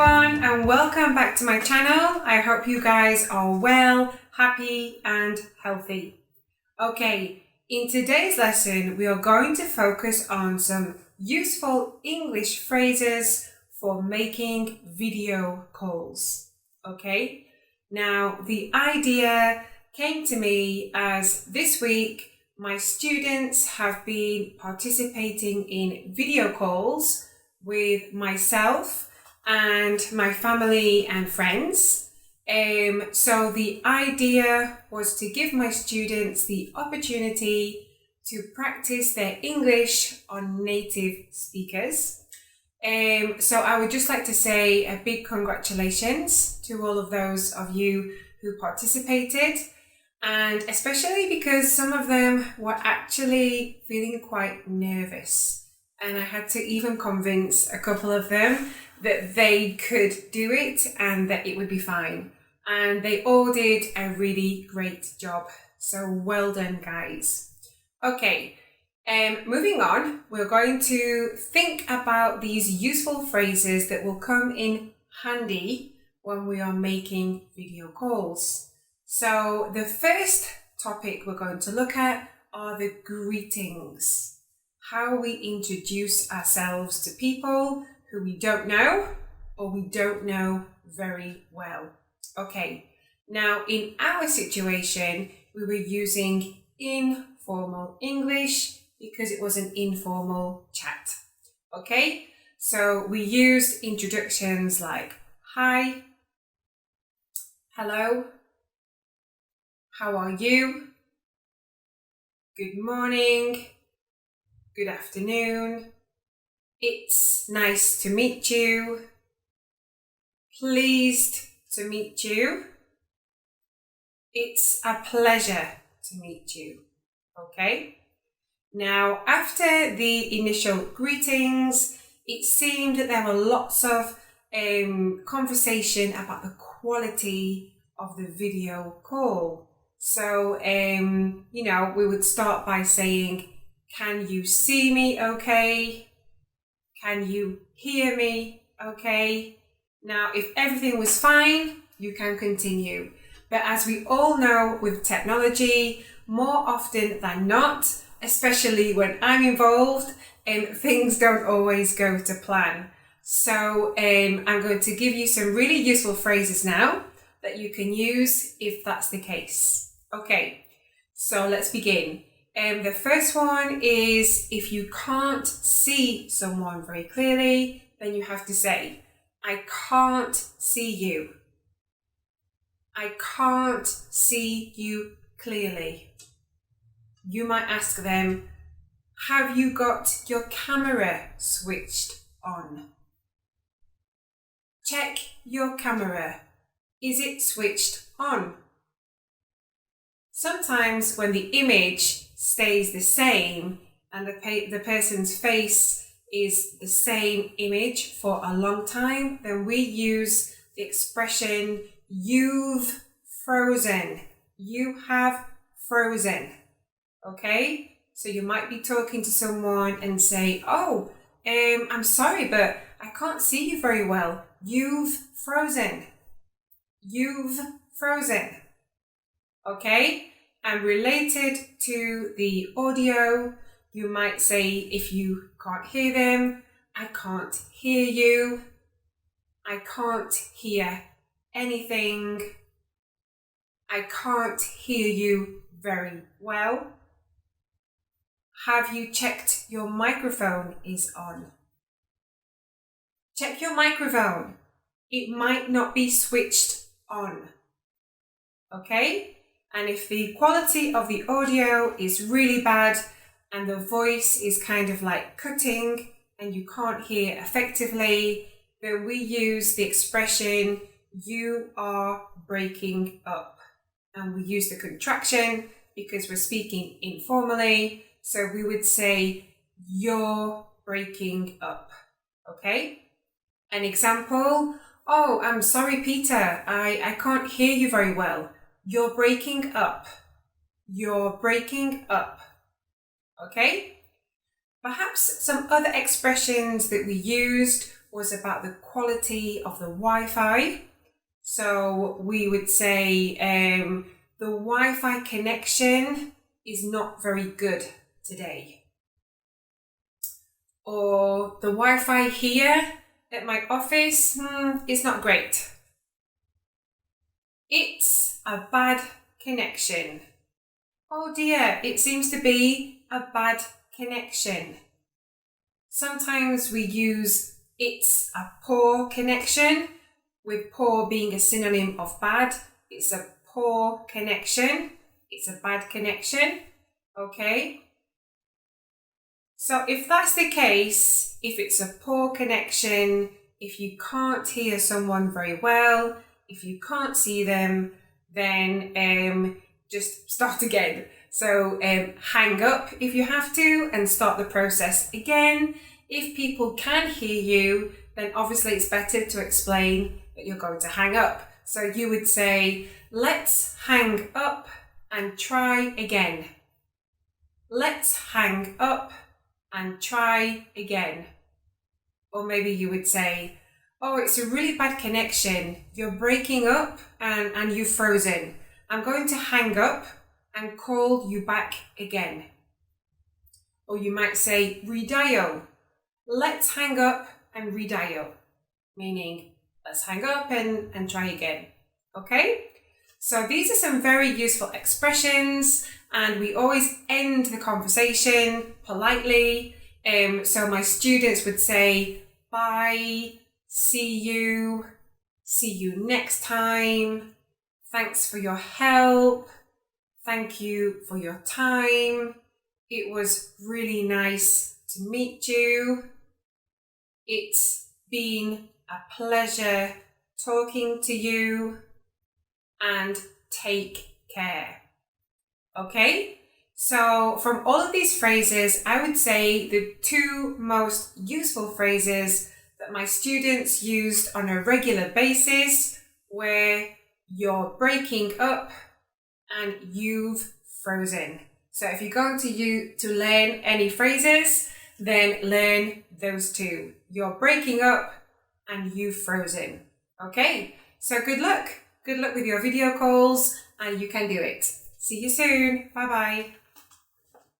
everyone and welcome back to my channel. I hope you guys are well, happy and healthy. Okay, in today's lesson we are going to focus on some useful English phrases for making video calls. Okay, now the idea came to me as this week my students have been participating in video calls with myself and my family and friends. So the idea was to give my students the opportunity to practice their English on native speakers. So I would just like to say a big congratulations to all of those of you who participated, and especially because some of them were actually feeling quite nervous. And I had to even convince a couple of them that they could do it and that it would be fine. And they all did a really great job. So well done, guys. Okay, moving on, we're going to think about these useful phrases that will come in handy when we are making video calls. So the first topic we're going to look at are the greetings. How we introduce ourselves to people who we don't know or we don't know very well. Okay, now in our situation, we were using informal English because it was an informal chat. Okay, so we used introductions like hi, hello, how are you, good morning, good afternoon, it's nice to meet you, pleased to meet you, it's a pleasure to meet you. Okay? Now, after the initial greetings, it seemed that there were lots of conversation about the quality of the video call. So, we would start by saying, can you see me okay? Can you hear me okay? Now, if everything was fine, you can continue. But as we all know with technology, more often than not, especially when I'm involved, things don't always go to plan. So I'm going to give you some really useful phrases now that you can use if that's the case. Okay, so let's begin. The first one is if you can't see someone very clearly, then you have to say, I can't see you. I can't see you clearly. You might ask them, have you got your camera switched on? Check your camera. Is it switched on? Sometimes when the image stays the same and the person's face is the same image for a long time, then we use the expression you've frozen. You have frozen. Okay? So you might be talking to someone and say, oh, I'm sorry, but I can't see you very well. You've frozen. You've frozen. Okay? And related to the audio, you might say, if you can't hear them, I can't hear you. I can't hear anything. I can't hear you very well. Have you checked your microphone is on? Check your microphone. It might not be switched on. Okay? And if the quality of the audio is really bad and the voice is kind of like cutting and you can't hear effectively, then we use the expression you are breaking up. And we use the contraction because we're speaking informally. So we would say you're breaking up. Okay? An example, oh, I'm sorry, Peter, I can't hear you very well. You're breaking up. You're breaking up. Okay? Perhaps some other expressions that we used was about the quality of the Wi-Fi. So we would say the Wi-Fi connection is not very good today. Or the Wi-Fi here at my office is not great. It's a bad connection. Oh dear, it seems to be a bad connection. Sometimes we use it's a poor connection, with poor being a synonym of bad. It's a poor connection. It's a bad connection. Okay? So if that's the case, if it's a poor connection, if you can't hear someone very well, if you can't see them, then just start again. So hang up if you have to and start the process again. If people can hear you, then obviously it's better to explain that you're going to hang up. So you would say, let's hang up and try again. Let's hang up and try again. Or maybe you would say, oh, it's a really bad connection. You're breaking up and you've frozen. I'm going to hang up and call you back again. Or you might say, redial. Let's hang up and redial. Meaning, let's hang up and try again. Okay? So these are some very useful expressions, and we always end the conversation politely. So my students would say, bye, see you next time, thanks for your help, thank you for your time, it was really nice to meet you, it's been a pleasure talking to you, and take care. Okay? So from all of these phrases, I would say the two most useful phrases that my students used on a regular basis were you're breaking up and you've frozen. So if you're going to learn any phrases, then learn those two. You're breaking up and you've frozen. Okay? So good luck. Good luck with your video calls, and you can do it. See you soon. Bye-bye.